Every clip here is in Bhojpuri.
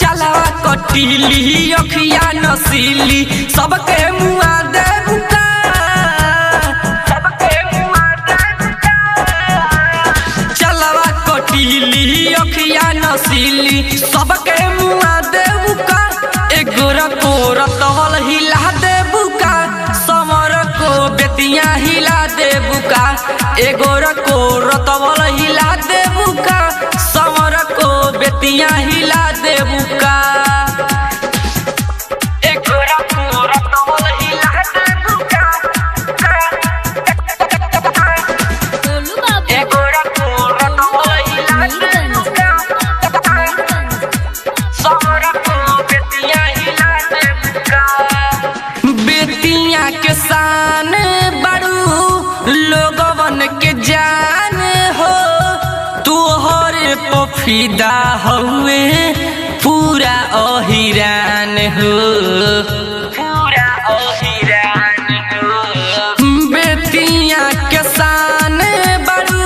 चलवा कटीली अखिया नसीली सबके मुआ दे बुका, चलवा कटीली अखिया नसीली सबके मुआ दे बुका, एगोरा को रतवल हिला दे बुका, समर को बेतिया हिला दे बुका, एगोरा को रतवल हिला दे बुका, समर को बेतिया हिला दे बुका, एगोरा को रतवल हिला दे बुका, एगोरा को रतवल हिला दे बुका, समर को बेतिया हिला दे बुका। बेतिया के शान बड़ू लोगवन के जान हो, तोहरे पफिदा हुए पूरा अहिरान हो, पूरा अहिरान हो। बेतिया के शान बड़ू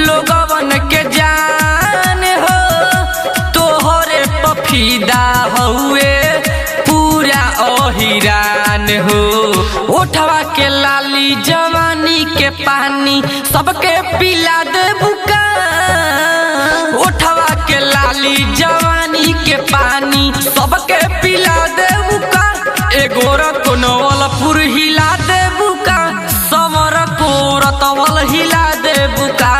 लोगवन के जान हो, तोहरे पफिदा हुए पूरा अहिरान हो। उठवा के लाली जवानी के पानी सबके पिला दे बुका, उठवा के लाली जवानी के पानी सबके पिला दे बुका, एगोरा को नवलपुर हिला दे बुका, समर को रतवल हिला दे बुका,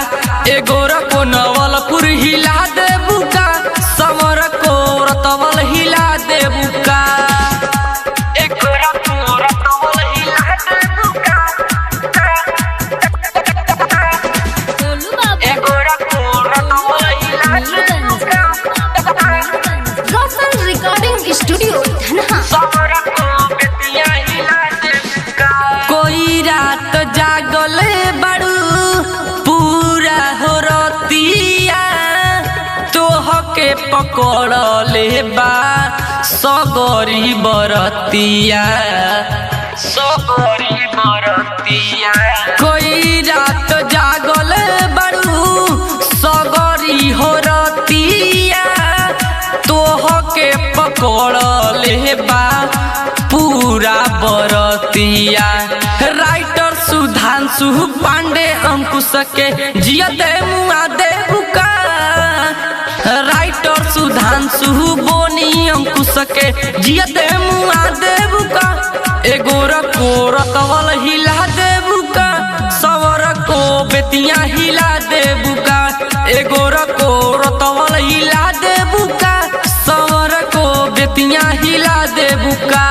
एगोरा को नवलपुर हिला दे बुका, समर को रतवल हिला दे बुका, एगोरा को रतवल हिला दे बुका, एगोरा को रतवल हिला दे बुका, रोशन रिकॉर्डिंग स्टूडियो धनहा। समर को बेतिया हिला दे बुका। कोई रात जागले बड़ू पूरा हो रतिया, तोहके पकड़ ले बा सगरी बरतिया, सगरी बरतिया। कोई रात जागले बड़ू सगरी हो रतिया, तोहके पकड़ ले बा पूरा बरतिया। राइटर सुधांशु पांडे अंकुश के जियते मुआ दे बुका, राइटर सुधांशु बोनी अंकुश के जियते मुआ दे बुका, एगोरा को रतवल हिला दे बुका, सवर को बेतिया हिला दे बुका, एगोरा को रतवल हिला दे बुका, सवर को बेतिया हिला दे बुका।